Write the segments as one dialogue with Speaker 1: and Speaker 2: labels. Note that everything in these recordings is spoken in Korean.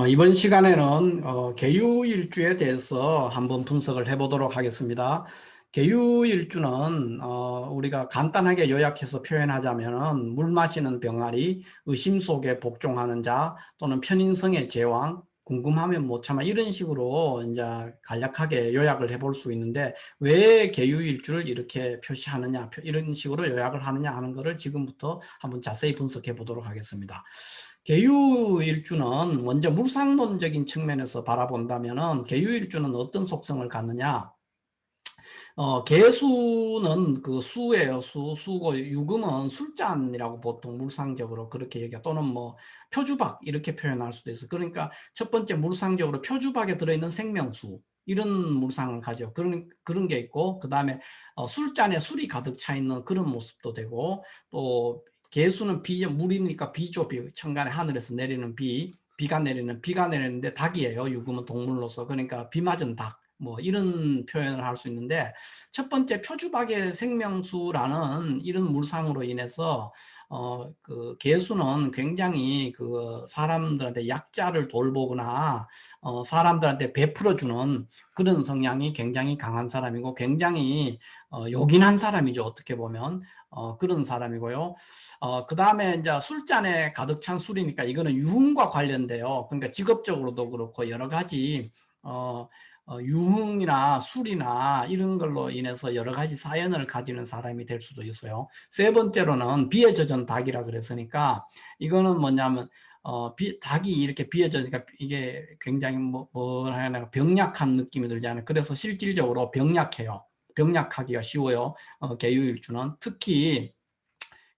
Speaker 1: 이번 시간에는 계유일주에 대해서 한번 분석을 해보도록 하겠습니다. 계유일주는 우리가 간단하게 요약해서 표현하자면은 물 마시는 병아리, 의심 속에 복종하는 자 또는 편인성의 제왕, 궁금하면 못 참아 이런 식으로 이제 간략하게 요약을 해볼 수 있는데 왜 계유일주를 이렇게 표시하느냐, 이런 식으로 요약을 하느냐 하는 것을 지금부터 한번 자세히 분석해 보도록 하겠습니다. 계유일주는 먼저 물상론적인 측면에서 바라본다면은 계유일주는 어떤 속성을 갖느냐? 계수는 그 수예요. 수고 유금은 술잔이라고 보통 물상적으로 그렇게 얘기해. 또는 뭐 표주박 이렇게 표현할 수도 있어. 그러니까 첫 번째 물상적으로 표주박에 들어있는 생명수 이런 물상을 가져. 그런 게 있고 그 다음에 술잔에 술이 가득 차 있는 그런 모습도 되고 또 계수는 물이니까 비죠. 천간에 하늘에서 내리는 비가 내리는데 닭이에요. 유금은 동물로서. 그러니까 비 맞은 닭. 뭐 이런 표현을 할 수 있는데 첫 번째 표주박의 생명수라는 이런 물상으로 인해서 그 개수는 굉장히 그 사람들한테 약자를 돌보거나 사람들한테 베풀어주는 그런 성향이 굉장히 강한 사람이고 굉장히 요긴한 사람이죠. 어떻게 보면 그런 사람이고요. 그 다음에 이제 술잔에 가득 찬 술이니까 이거는 유흥과 관련돼요. 그러니까 직업적으로도 그렇고 여러 가지 유흥이나 술이나 이런 걸로 인해서 여러 가지 사연을 가지는 사람이 될 수도 있어요. 세 번째로는 비에 젖은 닭이라 그랬으니까 이거는 뭐냐면 닭이 이렇게 비에 젖으니까 이게 굉장히 뭘 하나 병약한 느낌이 들잖아요. 그래서 실질적으로 병약해요. 병약하기가 쉬워요. 계유일주는 특히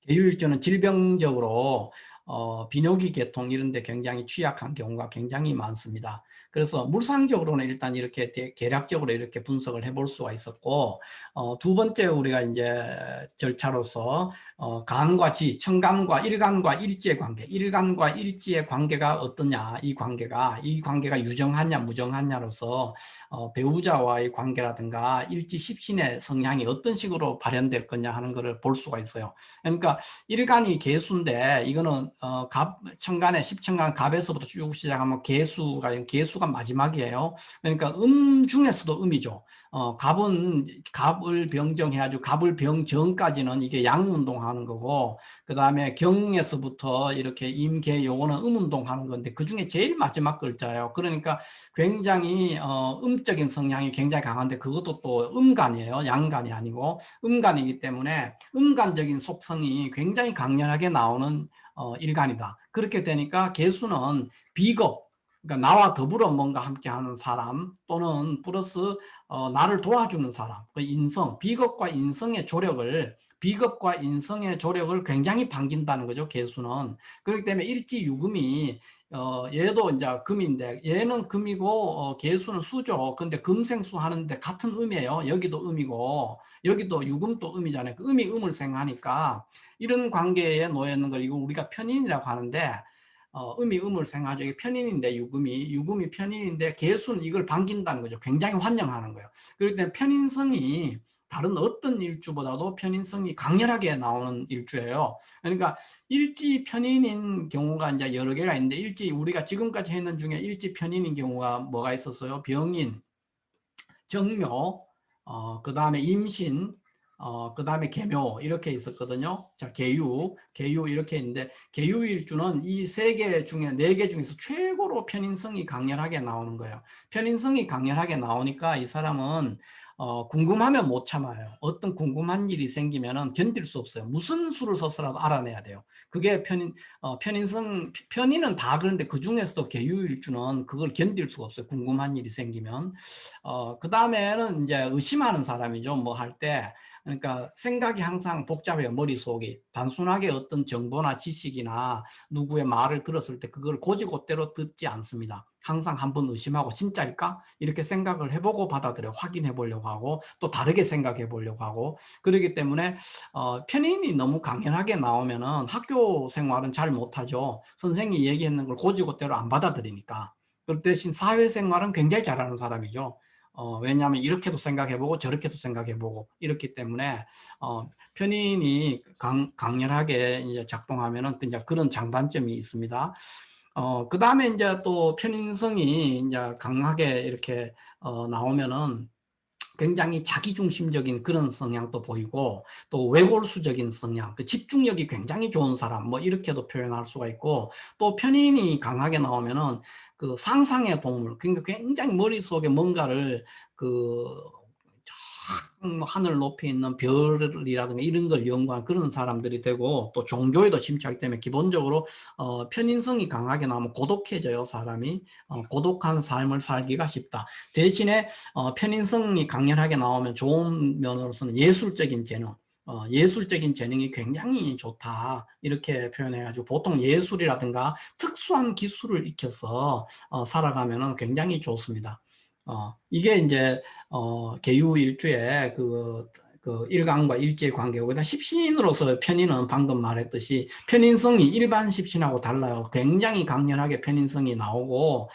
Speaker 1: 계유일주는 질병적으로 비뇨기 계통 이런 데 굉장히 취약한 경우가 굉장히 많습니다. 그래서 물상적으로는 일단 이렇게 계략적으로 이렇게 분석을 해볼 수가 있었고 두 번째 우리가 이제 절차로서 간과 지, 천간과 일간과 일지의 관계, 일간과 일지의 관계가 어떠냐, 이 관계가 유정하냐 무정하냐로서 배우자와의 관계라든가 일지 십신의 성향이 어떤 식으로 발현될 거냐 하는 것을 볼 수가 있어요. 그러니까 일간이 계수인데 이거는 천간에 십천간 갑에서부터 쭉 시작하면 계수가 마지막이에요. 그러니까 중에서도 음이죠. 갑을 병정해가지고 갑을 병정까지는 이게 양운동하는 거고 그 다음에 경에서부터 이렇게 임계 요거는 음운동하는 건데 그 중에 제일 마지막 글자예요. 그러니까 굉장히 음적인 성향이 굉장히 강한데 그것도 또 음간이에요. 양간이 아니고 음간이기 때문에 음간적인 속성이 굉장히 강렬하게 나오는 일간이다. 그렇게 되니까 개수는 비겁, 그러니까 나와 더불어 뭔가 함께하는 사람 또는 플러스 나를 도와주는 사람, 그 인성, 비겁과 인성의 조력을 굉장히 반긴다는 거죠. 개수는. 그렇기 때문에 일지유금이 얘도 이제 금인데 얘는 금이고 개수는 수죠. 근데 금생수 하는데 같은 음이에요. 여기도 음이고 여기도 유금도 음이잖아요. 그 음이 음을 생하니까 이런 관계에 놓여 있는 걸 이거 우리가 편인이라고 하는데 음이 음을 생하죠. 이게 편인인데 유금이 편인인데 개수는 이걸 반긴다는 거죠. 굉장히 환영하는 거예요. 그렇기 때문에 편인성이 다른 어떤 일주보다도 편인성이 강렬하게 나오는 일주예요. 그러니까 일지 편인인 경우가 이제 여러 개가 있는데 우리가 지금까지 했는 중에 일지 편인인 경우가 뭐가 있었어요? 병인, 정묘, 그 다음에 임신, 그 다음에 계묘 이렇게 있었거든요. 자, 계유 이렇게 있는데 계유일주는 이 세 개 중에 네 개 중에서 최고로 편인성이 강렬하게 나오는 거예요. 편인성이 강렬하게 나오니까 이 사람은 궁금하면 못 참아요. 어떤 궁금한 일이 생기면은 견딜 수 없어요. 무슨 수를 써서라도 알아내야 돼요. 그게 편인은 다 그런데 그 중에서도 계유일주는 그걸 견딜 수가 없어요. 궁금한 일이 생기면. 그 다음에는 이제 의심하는 사람이죠. 뭐 할 때. 그러니까 생각이 항상 복잡해요. 머릿속이. 단순하게 어떤 정보나 지식이나 누구의 말을 들었을 때 그걸 곧이곧대로 듣지 않습니다. 항상 한번 의심하고 진짜일까? 이렇게 생각을 해보고 받아들여 확인해 보려고 하고 또 다르게 생각해 보려고 하고 그렇기 때문에 편인이 너무 강연하게 나오면은 학교 생활은 잘 못하죠. 선생님이 얘기했는 걸 곧이곧대로 안 받아들이니까. 그 대신 사회생활은 굉장히 잘하는 사람이죠. 왜냐하면 이렇게도 생각해보고 저렇게도 생각해보고 이렇기 때문에 편인이 강렬하게 이제 작동하면은 이제 그런 장단점이 있습니다. 그 다음에 이제 또 편인성이 이제 강하게 이렇게 나오면은 굉장히 자기중심적인 그런 성향도 보이고, 또 외골수적인 성향, 그 집중력이 굉장히 좋은 사람, 뭐 이렇게도 표현할 수가 있고, 또 편인이 강하게 나오면은 그 상상의 동물, 그러니까 굉장히 머릿속에 뭔가를 그 하늘 높이 있는 별이라든가 이런 걸 연구한 그런 사람들이 되고, 또 종교에도 심취하기 때문에 기본적으로 편인성이 강하게 나오면 고독해져요. 사람이 고독한 삶을 살기가 쉽다. 대신에 편인성이 강렬하게 나오면 좋은 면으로서는 예술적인 재능, 예술적인 재능이 굉장히 좋다, 이렇게 표현해가지고, 보통 예술이라든가 특수한 기술을 익혀서 살아가면 굉장히 좋습니다. 이게 이제 계유일주의 그 일간과 일지의 관계고, 그다음 십신으로서 편인은 방금 말했듯이 편인성이 일반 십신하고 달라요. 굉장히 강렬하게 편인성이 나오고,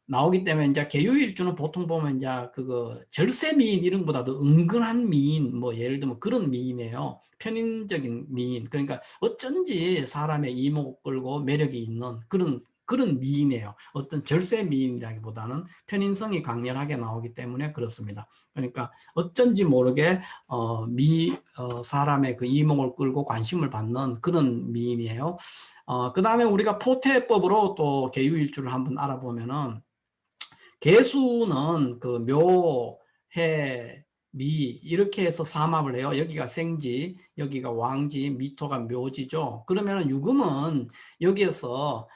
Speaker 1: 나오기 때문에 이제 계유일주는 보통 보면 이제 그거 절세미인 이런 보다도 은근한 미인, 뭐 예를 들면 그런 미인이에요. 편인적인 미인. 그러니까 어쩐지 사람의 이목을 끌고 매력이 있는 그런 미인이에요. 어떤 절세 미인이라기보다는 편인성이 강렬하게 나오기 때문에 그렇습니다. 그러니까 어쩐지 모르게 사람의 그 이목을 끌고 관심을 받는 그런 미인이에요. 그 다음에 우리가 포태법으로 또 계유일주를 한번 알아보면은, 계수는 그 묘, 해, 미 이렇게 해서 삼합을 해요. 여기가 생지, 여기가 왕지, 미토가 묘지죠. 그러면 유금은 여기에서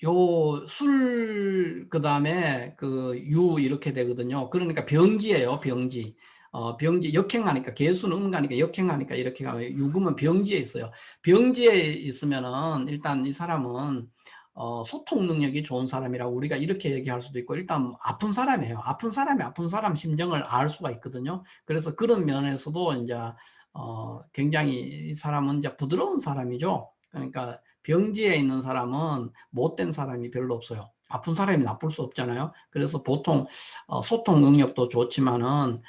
Speaker 1: 요 술, 그 다음에 그 유 이렇게 되거든요. 그러니까 병지예요, 병지. 병지, 역행하니까, 계수는 음가니까 역행하니까 이렇게 가면, 유금은 병지에 있어요. 병지에 있으면은 일단 이 사람은 소통 능력이 좋은 사람이라고 우리가 이렇게 얘기할 수도 있고, 일단 아픈 사람이에요. 아픈 사람이 아픈 사람 심정을 알 수가 있거든요. 그래서 그런 면에서도 이제 굉장히 이 사람은 이제 부드러운 사람이죠. 그러니까 병지에 있는 사람은 못된 사람이 별로 없어요. 아픈 사람이 나쁠 수 없잖아요. 그래서 보통 소통 능력도 좋지만은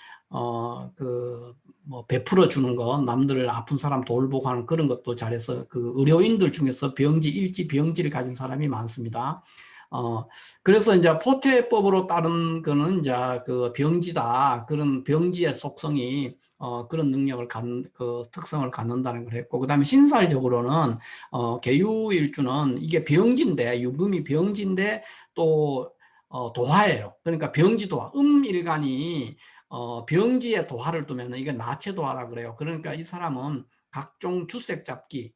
Speaker 1: 뭐 베풀어 주는 거, 남들을 아픈 사람 돌보고 하는 그런 것도 잘해서, 그 의료인들 중에서 병지, 일지 병지를 가진 사람이 많습니다. 그래서 이제 포태법으로 따른 거는 이제 그 병지다, 그런 병지의 속성이 그런 능력을 그 특성을 갖는다는 걸 했고, 그 다음에 신살적으로는 계유일주는 이게 병지인데, 유금이 병지인데 또 도화예요. 그러니까 병지도화, 음일간이 병지에 도화를 두면 이게 나체도화라 그래요. 그러니까 이 사람은 각종 주색 잡기,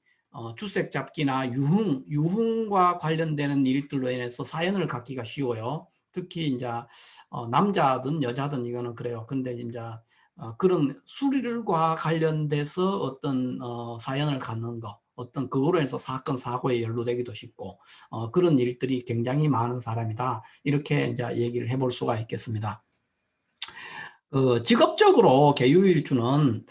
Speaker 1: 주색 잡기나 유흥과 관련되는 일들로 인해서 사연을 갖기가 쉬워요. 특히 이제 남자든 여자든 이거는 그래요. 근데 이제 그런 술과 관련돼서 어떤 사연을 갖는 거, 어떤 그거로 해서 사건 사고에 연루되기도 쉽고, 그런 일들이 굉장히 많은 사람이다, 이렇게 이제 얘기를 해볼 수가 있겠습니다. 직업적으로 계유일주는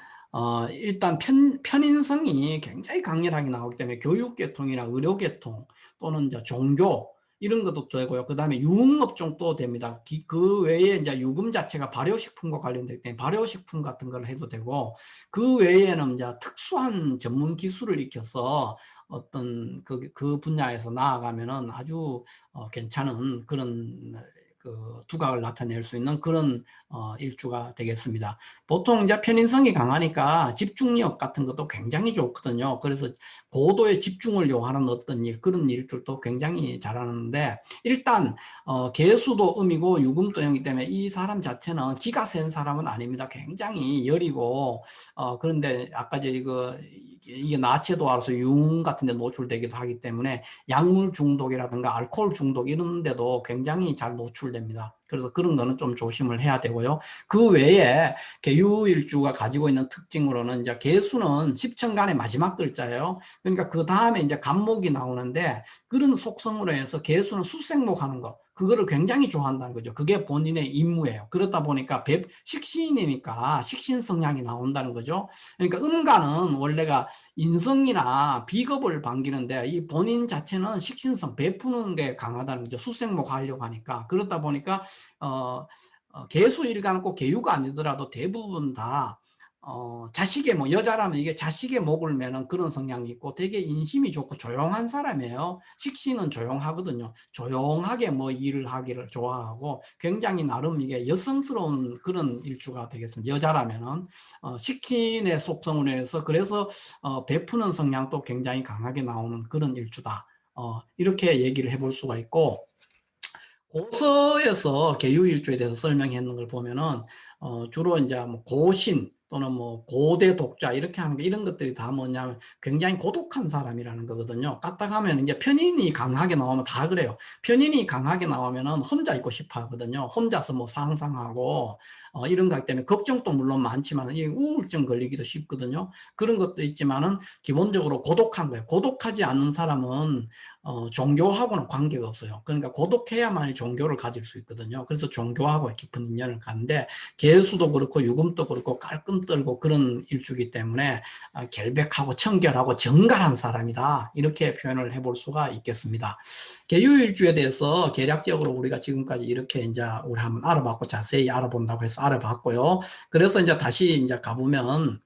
Speaker 1: 일단 편인성이 굉장히 강렬하게 나오기 때문에 교육계통이나 의료계통 또는 이제 종교 이런 것도 되고요. 그 다음에 유흥업종도 됩니다. 그 외에 이제 유금 자체가 발효식품과 관련되기 때문에 발효식품 같은 걸 해도 되고, 그 외에는 이제 특수한 전문 기술을 익혀서 어떤 그 분야에서 나아가면은 아주 괜찮은 그런 그 두각을 나타낼 수 있는 그런 일주가 되겠습니다. 보통 이제 편인성이 강하니까 집중력 같은 것도 굉장히 좋거든요. 그래서 고도의 집중을 요하는 어떤 일, 그런 일들도 굉장히 잘하는데, 일단 계수도 음이고 유금도 음이기 때문에 이 사람 자체는 기가 센 사람은 아닙니다. 굉장히 여리고, 그런데 아까 이게 나체도화로서 유흥 같은 데 노출되기도 하기 때문에 약물 중독이라든가 알코올 중독 이런 데도 굉장히 잘 노출됩니다. 그래서 그런 거는 좀 조심을 해야 되고요. 그 외에 계유일주가 가지고 있는 특징으로는 이제 계수는 십천간의 마지막 글자예요. 그러니까 그 다음에 이제 간목이 나오는데, 그런 속성으로 해서 계수는 수생목 하는 거, 그거를 굉장히 좋아한다는 거죠. 그게 본인의 임무예요. 그렇다 보니까 식신이니까 식신 성향이 나온다는 거죠. 그러니까 음간은 원래가 인성이나 비겁을 반기는데, 이 본인 자체는 식신성, 베푸는 게 강하다는 거죠. 수생목 하려고 하니까. 그렇다 보니까 개수일간은 꼭 개유가 아니더라도 대부분 다 자식의 뭐 여자라면 이게 자식의 목을 매는 그런 성향이 있고 되게 인심이 좋고 조용한 사람이에요. 식신은 조용하거든요. 조용하게 뭐 일을 하기를 좋아하고 굉장히 나름 이게 여성스러운 그런 일주가 되겠습니다. 여자라면은 식신의 속성으로 해서 그래서 베푸는 성향도 굉장히 강하게 나오는 그런 일주다. 이렇게 얘기를 해볼 수가 있고, 고서에서 계유일주에 대해서 설명했는 걸 보면은 주로 이제 뭐 고신 또는 뭐 고대 독자 이렇게 하는 게 이런 것들이 다 뭐냐면 굉장히 고독한 사람이라는 거거든요. 까딱하면 이제 편인이 강하게 나오면 다 그래요. 편인이 강하게 나오면은 혼자 있고 싶어 하거든요. 혼자서 뭐 상상하고 이런 것 때문에 걱정도 물론 많지만 이 우울증 걸리기도 쉽거든요. 그런 것도 있지만은 기본적으로 고독한 거예요. 고독하지 않는 사람은 종교하고는 관계가 없어요. 그러니까 고독해야만이 종교를 가질 수 있거든요. 그래서 종교하고 깊은 인연을 갖는데 개수도 그렇고 유금도 그렇고 깔끔 떨고 그런 일주기 때문에 결백하고 청결하고 정갈한 사람이다. 이렇게 표현을 해볼 수가 있겠습니다. 계유일주에 대해서 계략적으로 우리가 지금까지 이렇게 이제 우리 한번 알아봤고 자세히 알아본다고 해서 알아봤고요. 그래서 이제 다시 이제 가보면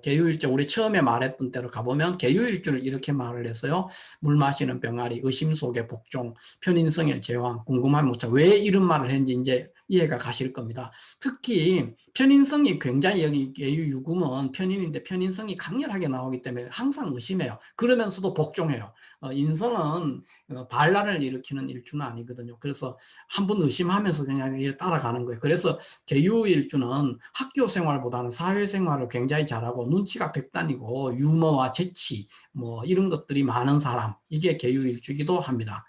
Speaker 1: 계유일주 우리 처음에 말했던 대로 가보면 계유일주를 이렇게 말을 했어요. 물 마시는 병아리, 의심 속의 복종, 편인성의 제왕, 궁금한 모차. 왜 이런 말을 했는지 이제 이해가 가실 겁니다. 특히 편인성이 굉장히 여기 계유유금은 편인인데 편인성이 강렬하게 나오기 때문에 항상 의심해요. 그러면서도 복종해요. 인성은 반란을 일으키는 일주는 아니거든요. 그래서 한 번 의심하면서 그냥 따라가는 거예요. 그래서 계유일주는 학교 생활보다는 사회생활을 굉장히 잘하고 눈치가 백단이고 유머와 재치 뭐 이런 것들이 많은 사람, 이게 계유일주이기도 합니다.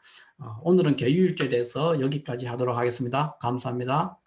Speaker 1: 오늘은 계유일주에 대해서 여기까지 하도록 하겠습니다. 감사합니다.